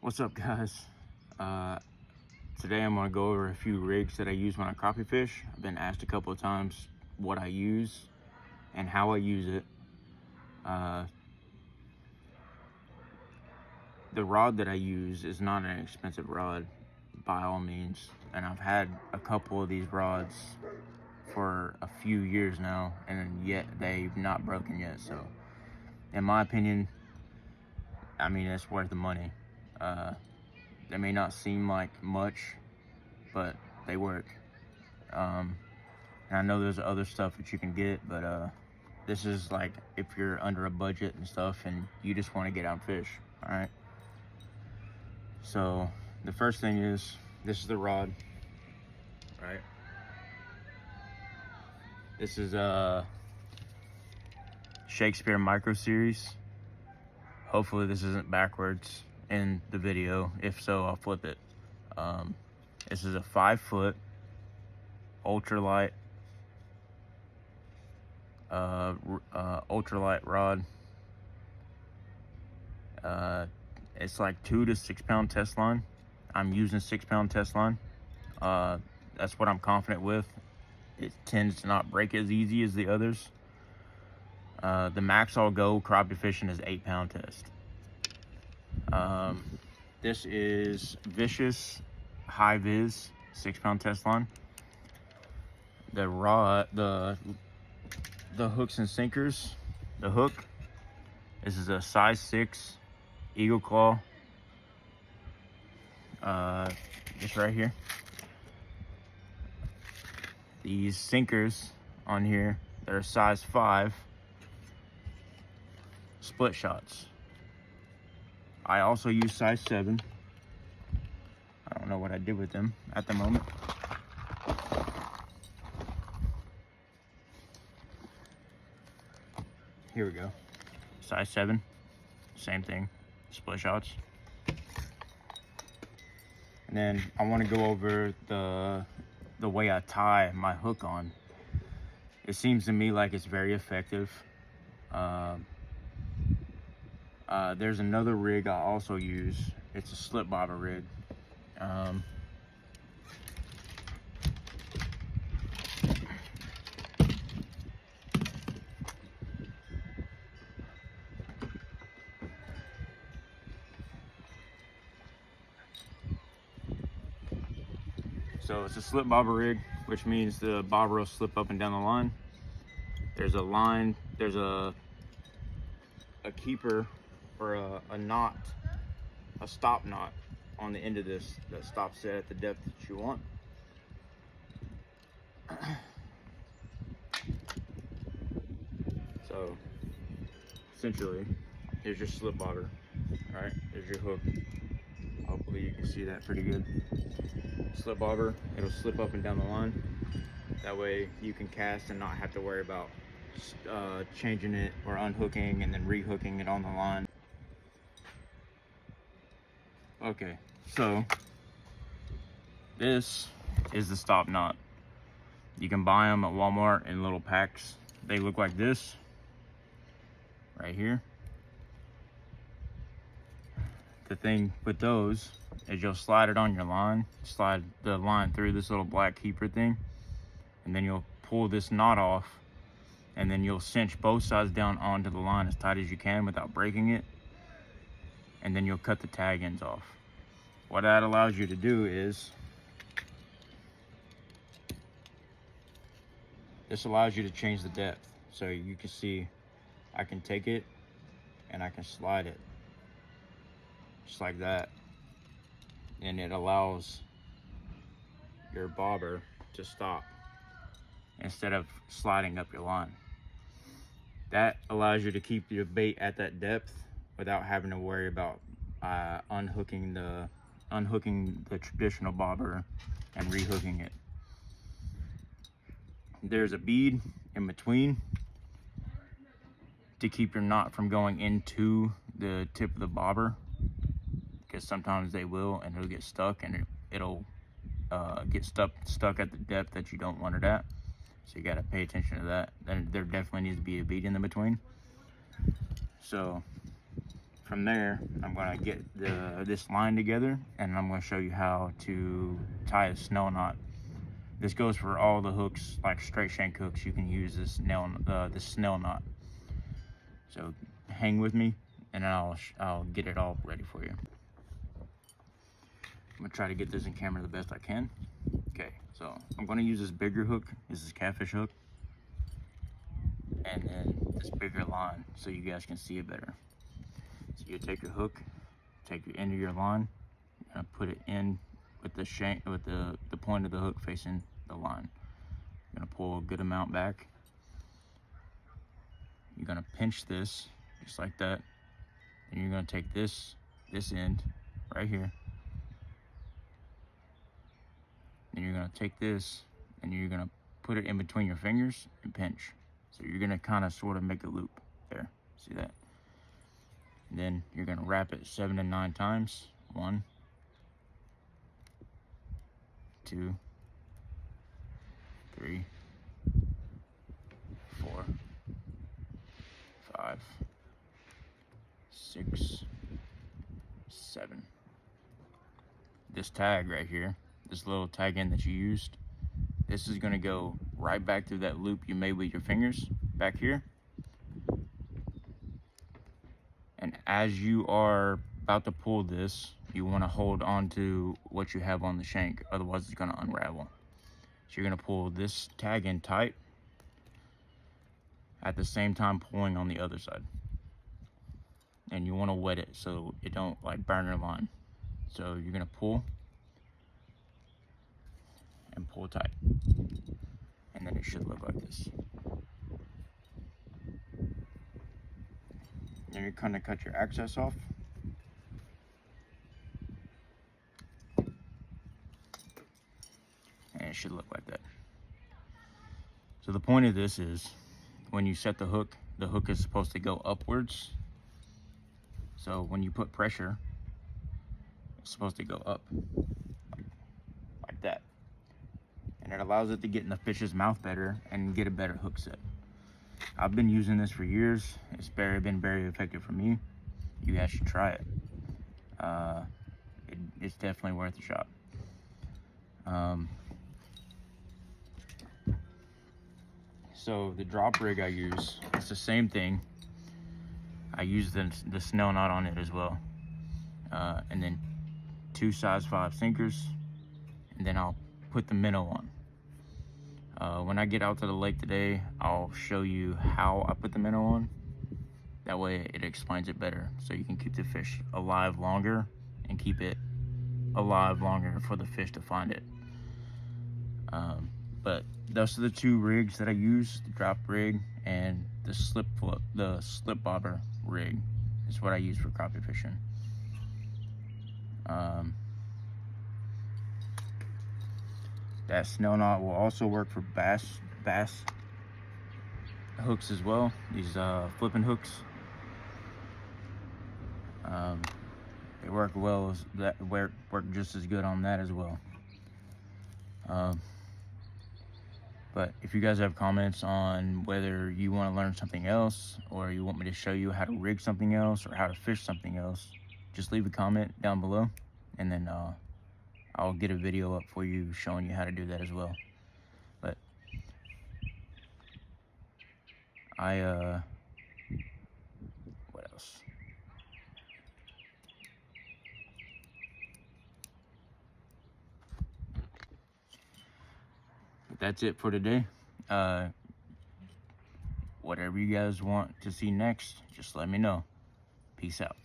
What's up, guys? Today I'm going to go over a few rigs that I use when I crappie fish. I've been asked a couple of times what I use and how I use it. The rod that I use is not an expensive rod by all means, and I've had a couple of these rods for a few years now, and yet they've not broken yet. So in my opinion, I mean, it's worth the money. They may not seem like much, but they work. And I know there's other stuff that you can get, but this is like if you're under a budget and stuff and you just want to get out and fish. All right, so the first thing is, this is the rod, right? This is a Shakespeare Micro Series. Hopefully this isn't backwards in the video. If so, I'll flip it. This is a 5-foot ultralight rod. It's like 2 to 6 pound test line. I'm using 6 pound test line. That's what I'm confident with. It tends to not break as easy as the others. The max I'll go crappie fishing is 8 pound test. This is Vicious High Vis 6 pound test line. The rod, the hooks and sinkers. The hook, this is a size 6 Eagle Claw. Just right here. These sinkers on here, they're size 5 split shots. I also use size 7. I don't know what I did with them at the moment. Here we go. Size 7, same thing, split shots. And then I want to go over the way I tie my hook on. It seems to me like it's very effective. There's another rig I also use. It's a slip bobber rig. So it's a slip bobber rig, which means the bobber will slip up and down the line. There's a line, there's a keeper or a knot, a stop knot on the end of this that stops it at the depth that you want. So essentially, here's your slip bobber. All right, there's your hook. Hopefully you can see that pretty good. Slip bobber, it'll slip up and down the line. That way you can cast and not have to worry about changing it or unhooking and then rehooking it on the line. Okay, so this is the stop knot. You can buy them at Walmart in little packs. They look like this right here. The thing with those is you'll slide it on your line, slide the line through this little black keeper thing, and then you'll pull this knot off, and then you'll cinch both sides down onto the line as tight as you can without breaking it, and then you'll cut the tag ends off. What that allows you to do is, this allows you to change the depth. So you can see, I can take it and I can slide it just like that, and it allows your bobber to stop instead of sliding up your line. That allows you to keep your bait at that depth without having to worry about unhooking the traditional bobber and rehooking it. There's a bead in between to keep your knot from going into the tip of the bobber, because sometimes they will, and it'll get stuck, and it'll get stuck at the depth that you don't want it at. So you got to pay attention to that. Then there definitely needs to be a bead in the between. So from there, I'm gonna get this line together, and I'm gonna show you how to tie a snell knot. This goes for all the hooks, like straight shank hooks. You can use this snell knot. So hang with me, and I'll get it all ready for you. I'm gonna try to get this in camera the best I can. Okay, so I'm gonna use this bigger hook. This is catfish hook, and then this bigger line so you guys can see it better. So you take your hook, take your end of your line, and put it in with the shank, with the point of the hook facing the line. You're gonna pull a good amount back. You're gonna pinch this just like that, and you're gonna take this end right here, and you're gonna take this and you're gonna put it in between your fingers and pinch. So you're gonna kind of sort of make a loop there. See that? And then you're gonna wrap it 7 to 9 times. 1, 2, 3, 4, 5, 6, 7. This tag right here, this little tag end that you used, this is gonna go right back through that loop you made with your fingers back here. And as you are about to pull this, you want to hold on to what you have on the shank, otherwise it's going to unravel. So you're going to pull this tag in tight at the same time pulling on the other side. And you want to wet it so it don't like burn your line. So you're going to pull and pull tight. And then it should look like this. Then you're going to cut your access off. And it should look like that. So the point of this is, when you set the hook is supposed to go upwards. So when you put pressure, it's supposed to go up, like that. And it allows it to get in the fish's mouth better and get a better hook set. I've been using this for years. It's been very effective for me. You guys should try it. It's definitely worth a shot. So the drop rig I use, it's the same thing. I use the snell knot on it as well. And then 2 size 5 sinkers, and then I'll put the minnow on. When I get out to the lake today, I'll show you how I put the minnow on. That way it explains it better, so you can keep the fish alive longer and keep it alive longer for the fish to find it. But those are the 2 rigs that I use: the drop rig and the slip bobber rig is what I use for crappie fishing. That snell knot will also work for bass hooks as well. These flipping hooks, they work well as that. Work just as good on that as well. But if you guys have comments on whether you want to learn something else, or you want me to show you how to rig something else or how to fish something else, just leave a comment down below, and then I'll get a video up for you showing you how to do that as well. But what else? But that's it for today. Whatever you guys want to see next, just let me know. Peace out.